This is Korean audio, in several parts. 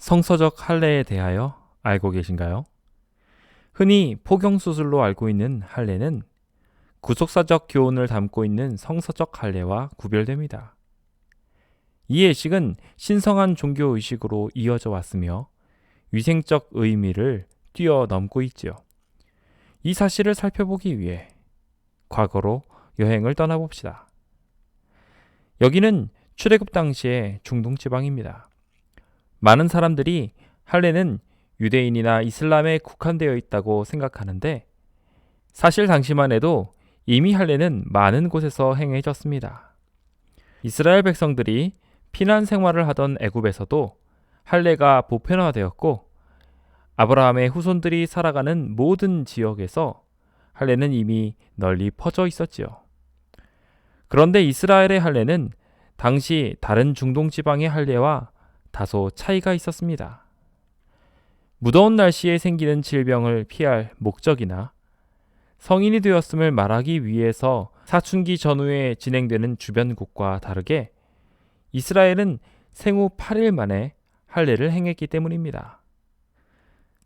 성서적 할례에 대하여 알고 계신가요? 흔히 포경수술로 알고 있는 할례는 구속사적 교훈을 담고 있는 성서적 할례와 구별됩니다. 이 예식은 신성한 종교의식으로 이어져 왔으며 위생적 의미를 뛰어넘고 있지요. 이 사실을 살펴보기 위해 과거로 여행을 떠나봅시다. 여기는 출애굽 당시의 중동 지방입니다. 많은 사람들이 할례는 유대인이나 이슬람에 국한되어 있다고 생각하는데 사실 당시만 해도 이미 할례는 많은 곳에서 행해졌습니다. 이스라엘 백성들이 피난 생활을 하던 애굽에서도 할례가 보편화되었고 아브라함의 후손들이 살아가는 모든 지역에서 할례는 이미 널리 퍼져 있었지요. 그런데 이스라엘의 할례는 당시 다른 중동 지방의 할례와 다소 차이가 있었습니다. 무더운 날씨에 생기는 질병을 피할 목적이나 성인이 되었음을 말하기 위해서 사춘기 전후에 진행되는 주변국과 다르게 이스라엘은 생후 8일 만에 할례를 행했기 때문입니다.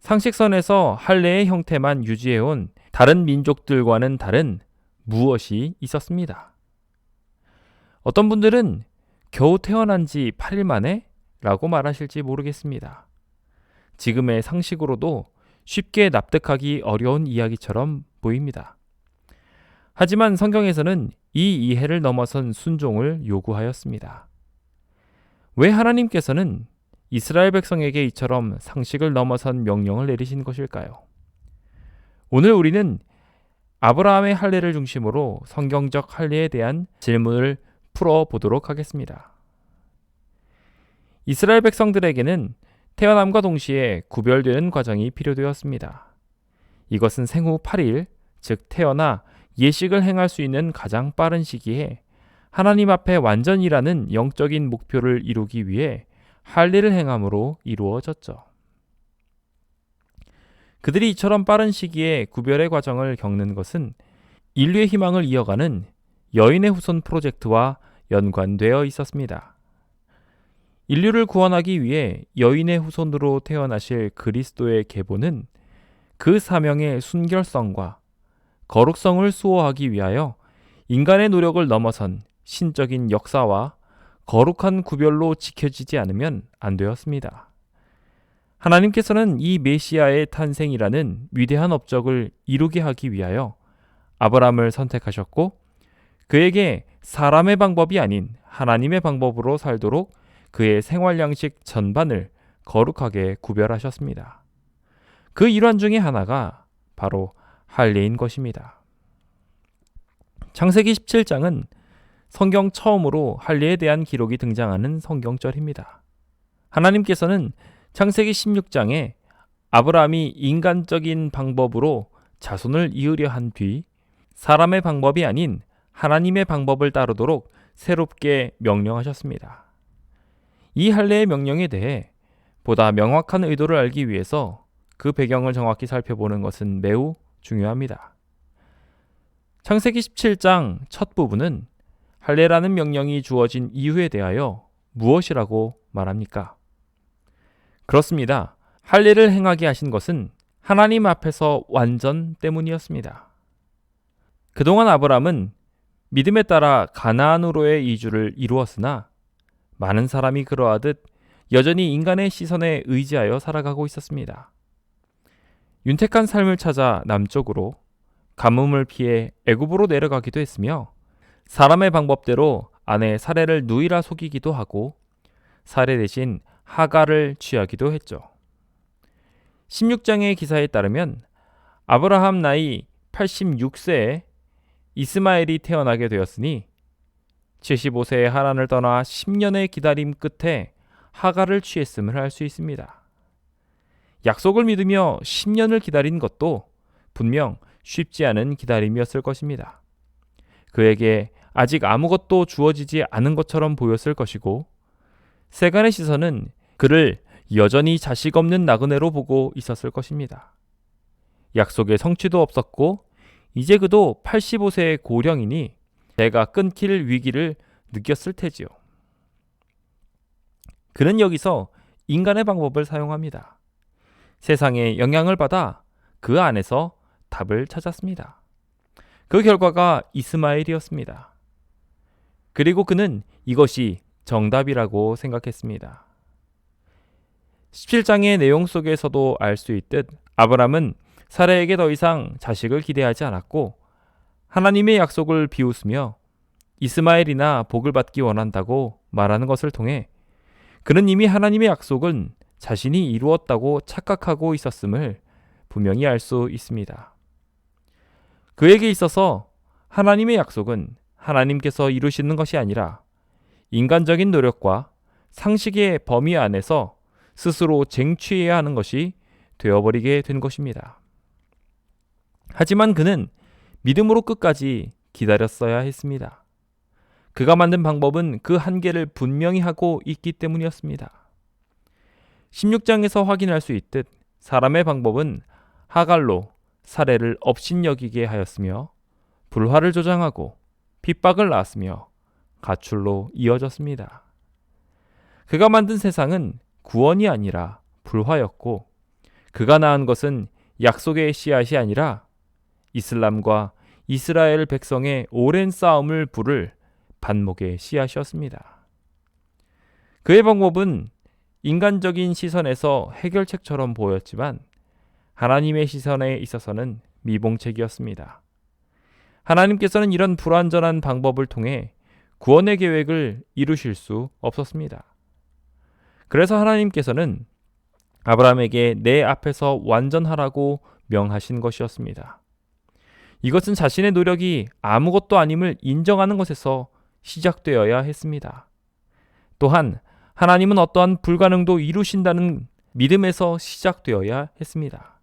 상식선에서 할례의 형태만 유지해온 다른 민족들과는 다른 무엇이 있었습니다. 어떤 분들은 겨우 태어난 지 8일 만에? 라고 말하실지 모르겠습니다. 지금의 상식으로도 쉽게 납득하기 어려운 이야기처럼 보입니다. 하지만 성경에서는 이 이해를 넘어선 순종을 요구하였습니다. 왜 하나님께서는 이스라엘 백성에게 이처럼 상식을 넘어선 명령을 내리신 것일까요? 오늘 우리는 아브라함의 할례를 중심으로 성경적 할례에 대한 질문을 풀어보도록 하겠습니다. 이스라엘 백성들에게는 태어남과 동시에 구별되는 과정이 필요되었습니다. 이것은 생후 8일, 즉 태어나 예식을 행할 수 있는 가장 빠른 시기에 하나님 앞에 완전이라는 영적인 목표를 이루기 위해 할례를 행함으로 이루어졌죠. 그들이 이처럼 빠른 시기에 구별의 과정을 겪는 것은 인류의 희망을 이어가는 여인의 후손 프로젝트와 연관되어 있었습니다. 인류를 구원하기 위해 여인의 후손으로 태어나실 그리스도의 계보는 그 사명의 순결성과 거룩성을 수호하기 위하여 인간의 노력을 넘어선 신적인 역사와 거룩한 구별로 지켜지지 않으면 안 되었습니다. 하나님께서는 이 메시아의 탄생이라는 위대한 업적을 이루게 하기 위하여 아브라함을 선택하셨고 그에게 사람의 방법이 아닌 하나님의 방법으로 살도록 그의 생활 양식 전반을 거룩하게 구별하셨습니다. 그 일환 중에 하나가 바로 할례인 것입니다. 창세기 17장은 성경 처음으로 할례에 대한 기록이 등장하는 성경절입니다. 하나님께서는 창세기 16장에 아브라함이 인간적인 방법으로 자손을 이으려 한 뒤 사람의 방법이 아닌 하나님의 방법을 따르도록 새롭게 명령하셨습니다. 이 할례의 명령에 대해 보다 명확한 의도를 알기 위해서 그 배경을 정확히 살펴보는 것은 매우 중요합니다. 창세기 17장 첫 부분은 할례라는 명령이 주어진 이유에 대하여 무엇이라고 말합니까? 그렇습니다. 할례를 행하게 하신 것은 하나님 앞에서 완전 때문이었습니다. 그동안 아브라함은 믿음에 따라 가나안으로의 이주를 이루었으나 많은 사람이 그러하듯 여전히 인간의 시선에 의지하여 살아가고 있었습니다. 윤택한 삶을 찾아 남쪽으로, 가뭄을 피해 애굽으로 내려가기도 했으며 사람의 방법대로 아내 사레를 누이라 속이기도 하고 사레 대신 하갈을 취하기도 했죠. 16장의 기사에 따르면 아브라함 나이 86세에 이스마엘이 태어나게 되었으니 75세에 하란을 떠나 10년의 기다림 끝에 하갈을 취했음을 알 수 있습니다. 약속을 믿으며 10년을 기다린 것도 분명 쉽지 않은 기다림이었을 것입니다. 그에게 아직 아무것도 주어지지 않은 것처럼 보였을 것이고 세간의 시선은 그를 여전히 자식 없는 나그네로 보고 있었을 것입니다. 약속의 성취도 없었고 이제 그도 85세의 고령이니 내가 끊길 위기를 느꼈을 테지요. 그는 여기서 인간의 방법을 사용합니다. 세상에 영향을 받아 그 안에서 답을 찾았습니다. 그 결과가 이스마엘이었습니다. 그리고 그는 이것이 정답이라고 생각했습니다. 17장의 내용 속에서도 알 수 있듯 아브람은 사라에게 더 이상 자식을 기대하지 않았고 하나님의 약속을 비웃으며 이스마엘이나 복을 받기 원한다고 말하는 것을 통해 그는 이미 하나님의 약속은 자신이 이루었다고 착각하고 있었음을 분명히 알 수 있습니다. 그에게 있어서 하나님의 약속은 하나님께서 이루시는 것이 아니라 인간적인 노력과 상식의 범위 안에서 스스로 쟁취해야 하는 것이 되어버리게 된 것입니다. 하지만 그는 믿음으로 끝까지 기다렸어야 했습니다. 그가 만든 방법은 그 한계를 분명히 하고 있기 때문이었습니다. 16장에서 확인할 수 있듯 사람의 방법은 하갈로 사례를 업신여기게 하였으며 불화를 조장하고 핍박을 낳았으며 가출로 이어졌습니다. 그가 만든 세상은 구원이 아니라 불화였고 그가 낳은 것은 약속의 씨앗이 아니라 이슬람과 이스라엘 백성의 오랜 싸움을 부를 반목의 씨앗이었습니다. 그의 방법은 인간적인 시선에서 해결책처럼 보였지만 하나님의 시선에 있어서는 미봉책이었습니다. 하나님께서는 이런 불완전한 방법을 통해 구원의 계획을 이루실 수 없었습니다. 그래서 하나님께서는 아브라함에게 내 앞에서 완전하라고 명하신 것이었습니다. 이것은 자신의 노력이 아무것도 아님을 인정하는 것에서 시작되어야 했습니다. 또한 하나님은 어떠한 불가능도 이루신다는 믿음에서 시작되어야 했습니다.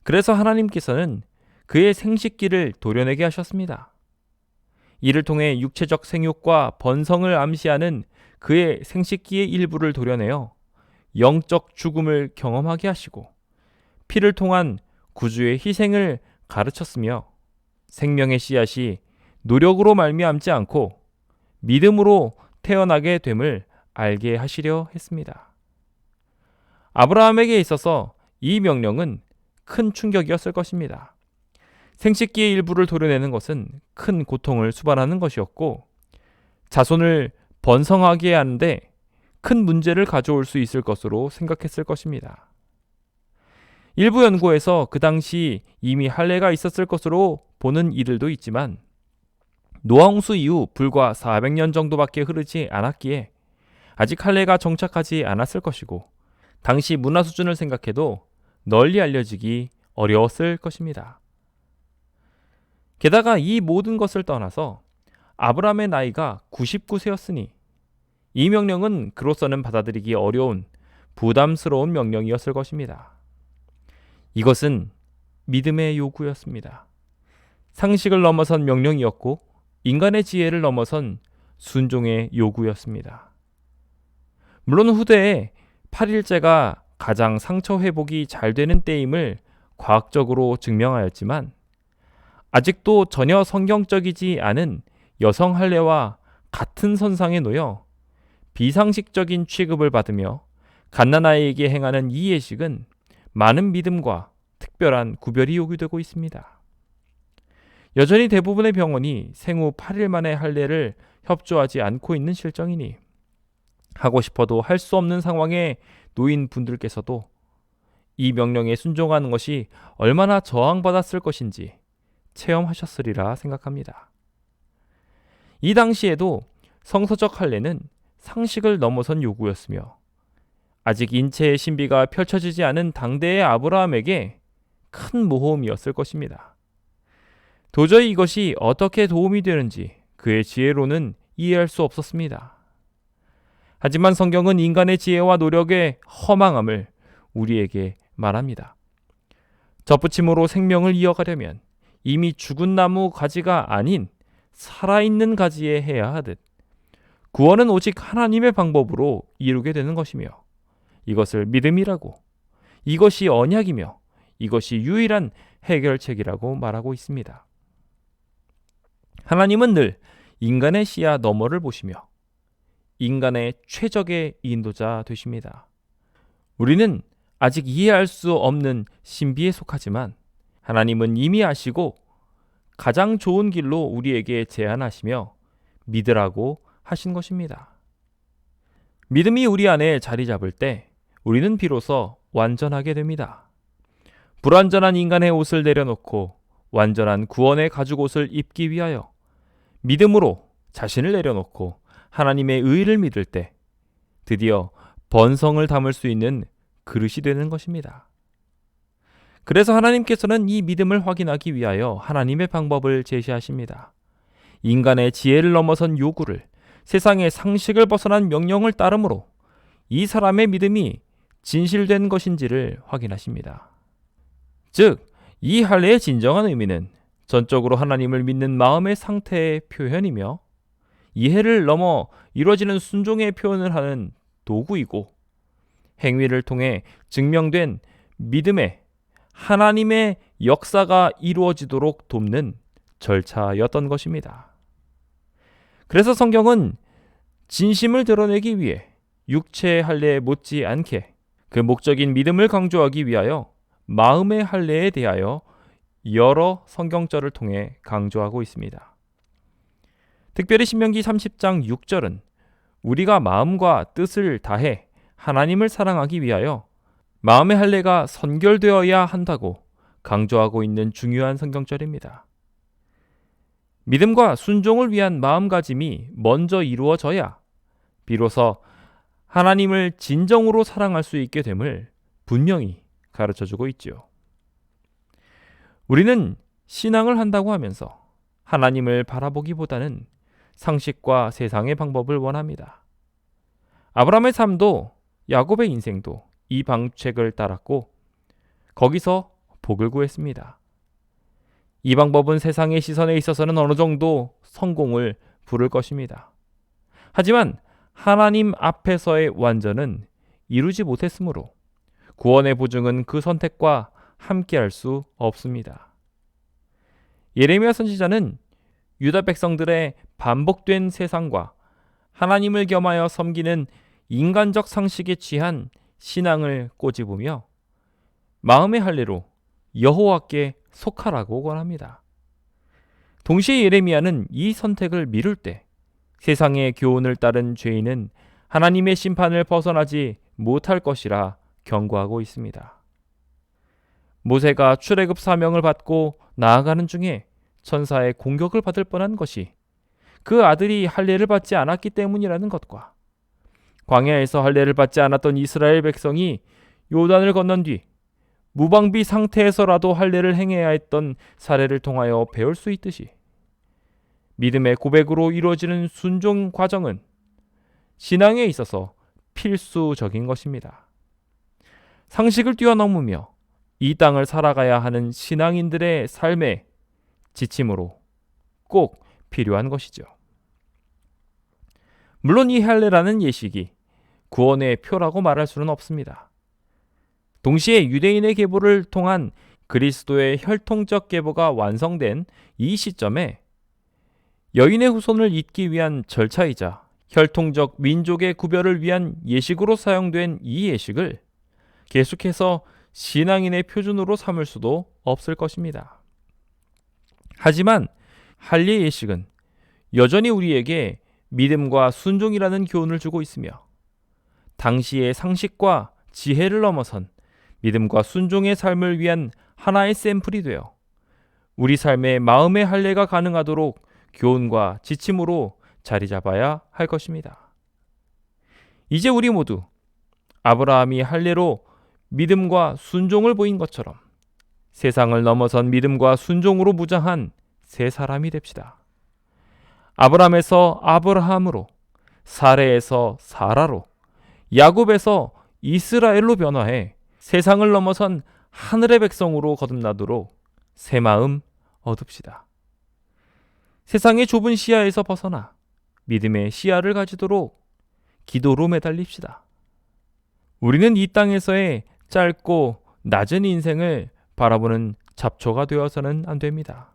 그래서 하나님께서는 그의 생식기를 도려내게 하셨습니다. 이를 통해 육체적 생육과 번성을 암시하는 그의 생식기의 일부를 도려내어 영적 죽음을 경험하게 하시고 피를 통한 구주의 희생을 가르쳤으며 생명의 씨앗이 노력으로 말미암지 않고 믿음으로 태어나게 됨을 알게 하시려 했습니다. 아브라함에게 있어서 이 명령은 큰 충격이었을 것입니다. 생식기의 일부를 도려내는 것은 큰 고통을 수반하는 것이었고 자손을 번성하게 하는데 큰 문제를 가져올 수 있을 것으로 생각했을 것입니다. 일부 연구에서 그 당시 이미 할례가 있었을 것으로 보는 이들도 있지만 노아 홍수 이후 불과 400년 정도밖에 흐르지 않았기에 아직 할례가 정착하지 않았을 것이고 당시 문화 수준을 생각해도 널리 알려지기 어려웠을 것입니다. 게다가 이 모든 것을 떠나서 아브라함의 나이가 99세였으니 이 명령은 그로서는 받아들이기 어려운 부담스러운 명령이었을 것입니다. 이것은 믿음의 요구였습니다. 상식을 넘어선 명령이었고 인간의 지혜를 넘어선 순종의 요구였습니다. 물론 후대에 8일째가 가장 상처 회복이 잘 되는 때임을 과학적으로 증명하였지만 아직도 전혀 성경적이지 않은 여성 할례와 같은 선상에 놓여 비상식적인 취급을 받으며 갓난아이에게 행하는 이 예식은 많은 믿음과 특별한 구별이 요구되고 있습니다. 여전히 대부분의 병원이 생후 8일 만에 할례를 협조하지 않고 있는 실정이니 하고 싶어도 할 수 없는 상황에 놓인 분들께서도 이 명령에 순종하는 것이 얼마나 저항받았을 것인지 체험하셨으리라 생각합니다. 이 당시에도 성서적 할례는 상식을 넘어선 요구였으며 아직 인체의 신비가 펼쳐지지 않은 당대의 아브라함에게 큰 모험이었을 것입니다. 도저히 이것이 어떻게 도움이 되는지 그의 지혜로는 이해할 수 없었습니다. 하지만 성경은 인간의 지혜와 노력의 허망함을 우리에게 말합니다. 접붙임으로 생명을 이어가려면 이미 죽은 나무 가지가 아닌 살아있는 가지에 해야 하듯 구원은 오직 하나님의 방법으로 이루게 되는 것이며 이것을 믿음이라고, 이것이 언약이며 이것이 유일한 해결책이라고 말하고 있습니다. 하나님은 늘 인간의 시야 너머를 보시며 인간의 최적의 인도자 되십니다. 우리는 아직 이해할 수 없는 신비에 속하지만 하나님은 이미 아시고 가장 좋은 길로 우리에게 제안하시며 믿으라고 하신 것입니다. 믿음이 우리 안에 자리 잡을 때 우리는 비로소 완전하게 됩니다. 불완전한 인간의 옷을 내려놓고 완전한 구원의 가죽옷을 입기 위하여 믿음으로 자신을 내려놓고 하나님의 의를 믿을 때 드디어 번성을 담을 수 있는 그릇이 되는 것입니다. 그래서 하나님께서는 이 믿음을 확인하기 위하여 하나님의 방법을 제시하십니다. 인간의 지혜를 넘어선 요구를, 세상의 상식을 벗어난 명령을 따름으로 이 사람의 믿음이 진실된 것인지를 확인하십니다. 즉, 이 할례의 진정한 의미는 전적으로 하나님을 믿는 마음의 상태의 표현이며 이해를 넘어 이루어지는 순종의 표현을 하는 도구이고 행위를 통해 증명된 믿음의 하나님의 역사가 이루어지도록 돕는 절차였던 것입니다. 그래서 성경은 진심을 드러내기 위해 육체의 할례에 못지않게 그 목적인 믿음을 강조하기 위하여 마음의 할례에 대하여 여러 성경절을 통해 강조하고 있습니다. 특별히 신명기 30장 6절은 우리가 마음과 뜻을 다해 하나님을 사랑하기 위하여 마음의 할례가 선결되어야 한다고 강조하고 있는 중요한 성경절입니다. 믿음과 순종을 위한 마음가짐이 먼저 이루어져야 비로소 하나님을 진정으로 사랑할 수 있게 됨을 분명히 가르쳐주고 있죠. 우리는 신앙을 한다고 하면서 하나님을 바라보기보다는 상식과 세상의 방법을 원합니다. 아브라함의 삶도 야곱의 인생도 이 방책을 따랐고 거기서 복을 구했습니다. 이 방법은 세상의 시선에 있어서는 어느 정도 성공을 부를 것입니다. 하지만 하나님 앞에서의 완전은 이루지 못했으므로 구원의 보증은 그 선택과 함께할 수 없습니다. 예레미야 선지자는 유다 백성들의 반복된 세상과 하나님을 겸하여 섬기는 인간적 상식에 취한 신앙을 꼬집으며 마음의 할례로 여호와께 속하라고 권합니다. 동시에 예레미야는 이 선택을 미룰 때 세상의 교훈을 따른 죄인은 하나님의 심판을 벗어나지 못할 것이라 경고하고 있습니다. 모세가 출애굽 사명을 받고 나아가는 중에 천사의 공격을 받을 뻔한 것이 그 아들이 할례를 받지 않았기 때문이라는 것과 광야에서 할례를 받지 않았던 이스라엘 백성이 요단을 건넌 뒤 무방비 상태에서라도 할례를 행해야 했던 사례를 통하여 배울 수 있듯이 믿음의 고백으로 이루어지는 순종 과정은 신앙에 있어서 필수적인 것입니다. 상식을 뛰어넘으며 이 땅을 살아가야 하는 신앙인들의 삶의 지침으로 꼭 필요한 것이죠. 물론 이 할례라는 예식이 구원의 표라고 말할 수는 없습니다. 동시에 유대인의 계보를 통한 그리스도의 혈통적 계보가 완성된 이 시점에 여인의 후손을 잇기 위한 절차이자 혈통적 민족의 구별을 위한 예식으로 사용된 이 예식을 계속해서 신앙인의 표준으로 삼을 수도 없을 것입니다. 하지만 할례 예식은 여전히 우리에게 믿음과 순종이라는 교훈을 주고 있으며 당시의 상식과 지혜를 넘어선 믿음과 순종의 삶을 위한 하나의 샘플이 되어 우리 삶의 마음의 할례가 가능하도록 교훈과 지침으로 자리 잡아야 할 것입니다. 이제 우리 모두 아브라함이 할례로 믿음과 순종을 보인 것처럼 세상을 넘어선 믿음과 순종으로 무장한 새 사람이 됩시다. 아브라함에서 아브라함으로, 사레에서 사라로, 야곱에서 이스라엘로 변화해 세상을 넘어선 하늘의 백성으로 거듭나도록 새 마음 얻읍시다. 세상의 좁은 시야에서 벗어나 믿음의 시야를 가지도록 기도로 매달립시다. 우리는 이 땅에서의 짧고 낮은 인생을 바라보는 잡초가 되어서는 안 됩니다.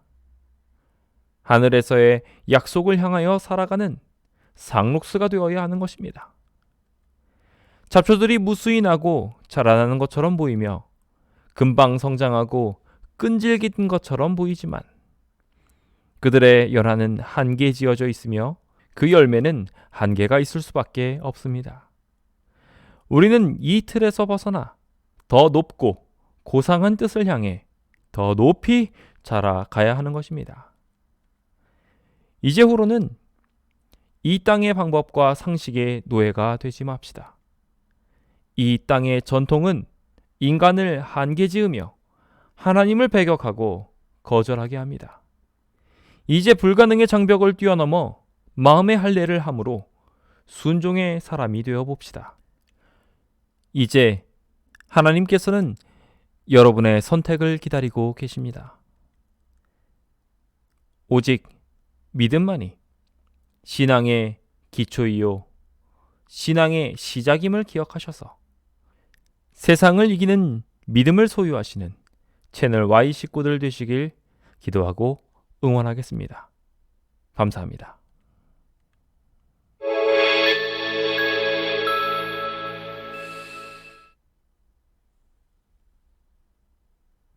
하늘에서의 약속을 향하여 살아가는 상록수가 되어야 하는 것입니다. 잡초들이 무수히 나고 자라나는 것처럼 보이며 금방 성장하고 끈질긴 것처럼 보이지만 그들의 열화는 한계에 지어져 있으며 그 열매는 한계가 있을 수밖에 없습니다. 우리는 이 틀에서 벗어나 더 높고 고상한 뜻을 향해 더 높이 자라가야 하는 것입니다. 이제후로는 이 땅의 방법과 상식의 노예가 되지 맙시다. 이 땅의 전통은 인간을 한계 지으며 하나님을 배격하고 거절하게 합니다. 이제 불가능의 장벽을 뛰어넘어 마음의 할례를 함으로 순종의 사람이 되어 봅시다. 이제 하나님께서는 여러분의 선택을 기다리고 계십니다. 오직 믿음만이 신앙의 기초이요 신앙의 시작임을 기억하셔서 세상을 이기는 믿음을 소유하시는 채널 Y 식구들 되시길 기도하고 응원하겠습니다. 감사합니다.